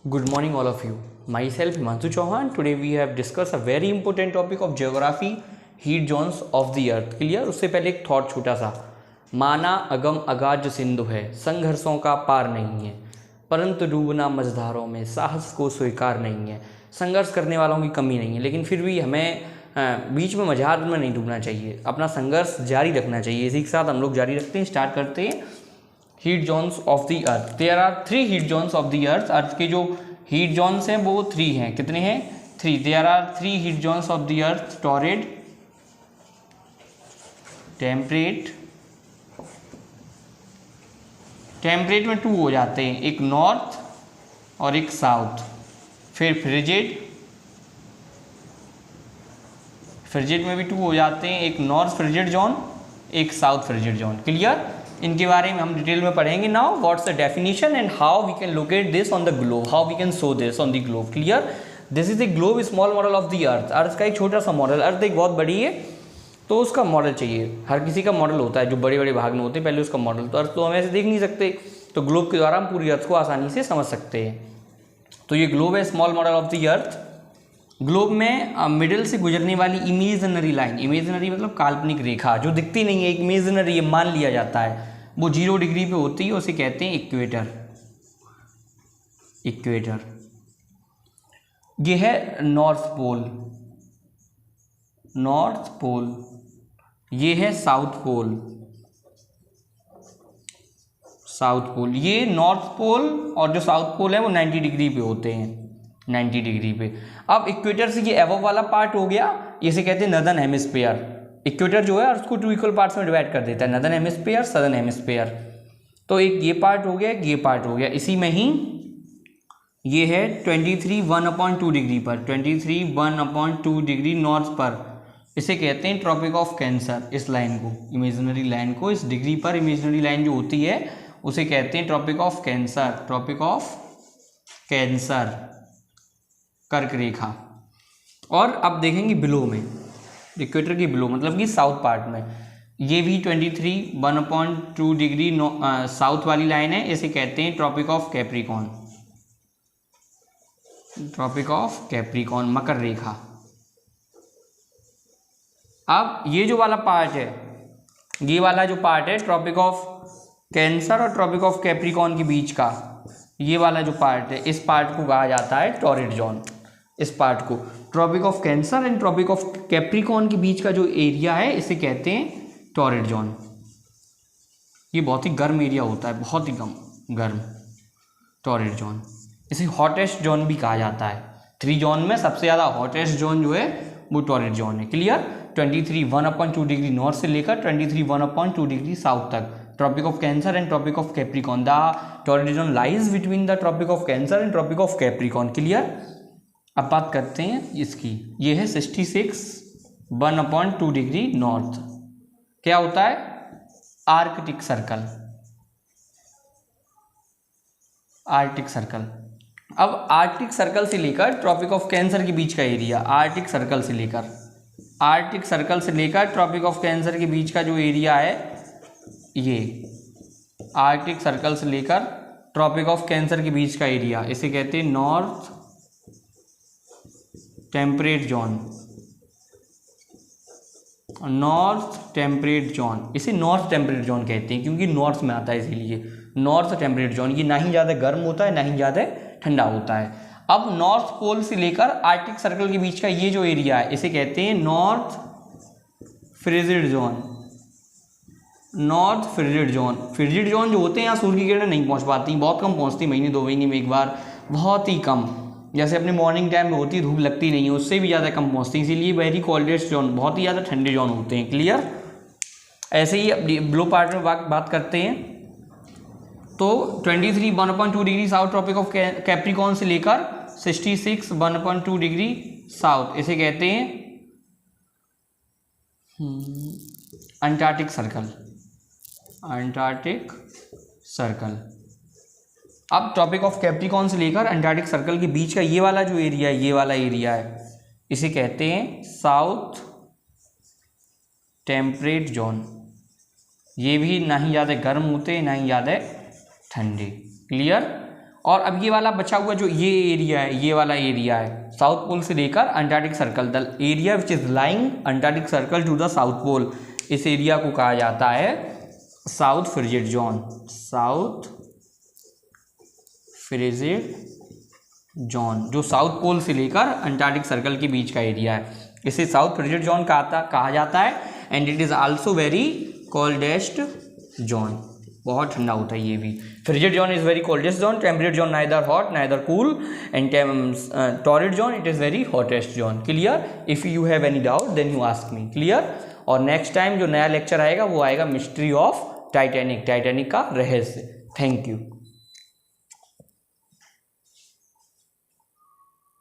Good morning, all of you. Myself, Himanshu Chauhan. Today we have discussed a very important topic of geography, heat zones of the earth. Clear? उससे पहले एक thought छोटा सा, माना अगम अगाध सिंधु है, संघर्षों का पार नहीं है, परंतु डूबना मझधारों में साहस को स्वीकार नहीं है। संघर्ष करने वालों की कमी नहीं है, लेकिन फिर भी हमें बीच में मझधार में नहीं डूबना चाहिए, अपना संघर्ष जारी रखना चाहिए। इसी के साथ हम लोग जारी रखते हैं, स्टार्ट करते हैं। Heat zones of the earth, there are 3 heat zones of the earth. Earth के जो हीट जोन्स हैं वो 3 हैं। कितने हैं? 3। There are 3 heat zones of the earth: torrid, temperate. Temperate में 2 हो जाते हैं, एक नॉर्थ और एक साउथ। फिर फ्रिजिड, फ्रिजिड में भी 2 हो जाते हैं, एक नॉर्थ फ्रिजिड जोन, एक साउथ फ्रिजिड जोन। क्लियर? इनके बारे में हम डिटेल में पढ़ेंगे। Now what's the definition and how we can locate this on the globe, how we can show this on the globe. Clear? This is a globe, small model of the earth. Earth का एक छोटा सा model. अर्थ एक बहुत बड़ी है तो उसका मॉडल चाहिए। हर किसी का मॉडल होता है, जो बड़े बड़े भाग में होते हैं, पहले उसका मॉडल। तो अर्थ तो हम ऐसे देख नहीं सकते, तो ग्लोब के द्वारा हम पूरी अर्थ को आसानी से समझ सकते हैं। तो ये ग्लोब है, small model of the earth. Globe में मिडिल से गुजरने वाली इमेजिनरी लाइन, इमेजिनरी मतलब काल्पनिक रेखा, जो दिखती नहीं है, एक इमेजिनरी मान लिया जाता है, वो 0 डिग्री पे होती है, उसे कहते हैं इक्वेटर। इक्वेटर ये है नॉर्थ पोल, नॉर्थ पोल। ये है साउथ पोल, साउथ पोल। ये नॉर्थ पोल और जो साउथ पोल है वो 90 डिग्री पे होते हैं, 90 डिग्री पे। अब इक्वेटर से ये एबव वाला पार्ट हो गया, इसे कहते हैं नदर्न हेमिस्फीयर। इक्वेटर जो है अर्थ को 2 इक्वल पार्ट्स में डिवाइड कर देता है, नदर्न हेमिस्फीयर, सदर्न हेमिस्फीयर। तो एक ये पार्ट हो गया, एक ये पार्ट हो गया। इसी में ही ये है 23 1/2 डिग्री पर, 23 1/2 डिग्री नॉर्थ पर। इसे कहते हैं ट्रॉपिक ऑफ कैंसर। इस लाइन को, इमेजिनरी लाइन को, इस डिग्री पर इमेजिनरी लाइन जो होती है उसे कहते हैं tropic of Cancer, tropic of Cancer, कर्क रेखा। और अब देखेंगे बिलो में, इक्वेटर के बिलो मतलब कि साउथ पार्ट में, ये भी 23 1/2 डिग्री साउथ वाली लाइन है। इसे कहते हैं tropic of Capricorn, tropic of Capricorn, मकर रेखा। अब ये जो वाला पार्ट है, ये वाला जो पार्ट है ट्रॉपिक ऑफ कैंसर और ट्रॉपिक ऑफ कैप्रिकॉर्न के बीच का, ये वाला जो पार्ट है, इस पार्ट को कहा जाता है टॉरिड जोन। इस पार्ट को, tropic of Cancer and tropic of Capricorn के बीच का जो एरिया है, इसे कहते हैं टॉरिड जोन। ये बहुत ही गर्म एरिया होता है, बहुत ही गर्म टॉरिड जोन। इसे हॉटेस्ट जोन भी कहा जाता है। 3 जोन में सबसे ज़्यादा हॉटेस्ट जोन जो है वो टॉरिड जोन है। क्लियर? 23 1/2 डिग्री नॉर्थ से लेकर 23 1/2 डिग्री साउथ तक, tropic of Cancer and tropic of Capricorn. The torrid zone lies between the tropic of Cancer and tropic of Capricorn. Clear? अब बात करते हैं इसकी। ये है 66 1/2 डिग्री नॉर्थ। क्या होता है? Arctic circle, Arctic circle. अब आर्कटिक सर्कल से लेकर ट्रॉपिक ऑफ कैंसर के बीच का एरिया, आर्कटिक सर्कल से लेकर, आर्कटिक सर्कल से लेकर ट्रॉपिक ऑफ कैंसर के बीच का जो एरिया है, ये आर्कटिक सर्कल से लेकर ट्रॉपिक ऑफ कैंसर के बीच का एरिया, इसे कहते हैं north temperate zone, north temperate zone. इसे नॉर्थ टेम्परेट जोन कहते हैं क्योंकि नॉर्थ में आता है, इसीलिए नॉर्थ टेम्परेट जोन। ये ना ही ज़्यादा गर्म होता है ना ही ज़्यादा ठंडा होता है। अब नॉर्थ पोल से लेकर आर्कटिक सर्कल के बीच का ये जो एरिया है, इसे कहते हैं north frigid zone, north frigid zone. Frigid zone जो होते हैं यहाँ सूर्य की किरणें नहीं पहुँच पाती, बहुत कम पहुँचती, महीने 2 महीने में एक बार, बहुत ही कम। जैसे अपने मॉर्निंग टाइम में होती है, धूप लगती नहीं है, उससे भी ज़्यादा कम पहुँचती है, इसीलिए वेरी कोल्डेस्ट जोन, बहुत ही ज़्यादा ठंडे जोन होते हैं। क्लियर? ऐसे ही अब ब्लू पार्ट में बात करते हैं। तो 23 1/2 degree south tropic of Capricorn से लेकर 66 1/2 डिग्री साउथ, इसे कहते हैं अंटार्कटिक सर्कल, अंटार्कटिक सर्कल। अब ट्रॉपिक ऑफ कैप्रिकॉर्न से लेकर अंटार्कटिक सर्कल के बीच का ये वाला जो एरिया है, ये वाला एरिया है, इसे कहते हैं साउथ टेम्परेट जोन। ये भी ना ही ज़्यादा गर्म होते हैं ना ही ज़्यादा ठंडे। क्लियर? और अब ये वाला बचा हुआ जो ये एरिया है, ये वाला एरिया है साउथ पोल से लेकर Antarctic circle, the area which is lying Antarctic circle to the south pole, इस एरिया को कहा जाता है south frigid zone. South frigid zone जो साउथ पोल से लेकर अंटार्कटिक सर्कल के बीच का एरिया है, इसे साउथ फ्रिजिड जोन कहा जाता है। And it is also very coldest zone, बहुत ठंडा होता है ये भी। Frigid zone is very coldest zone, temperate zone neither hot neither cool, and torrid zone it is very hottest zone. Clear? If you have any doubt then you ask me. Clear? और next time जो नया lecture आएगा वो आएगा mystery of Titanic, Titanic का रहस्य। Thank you.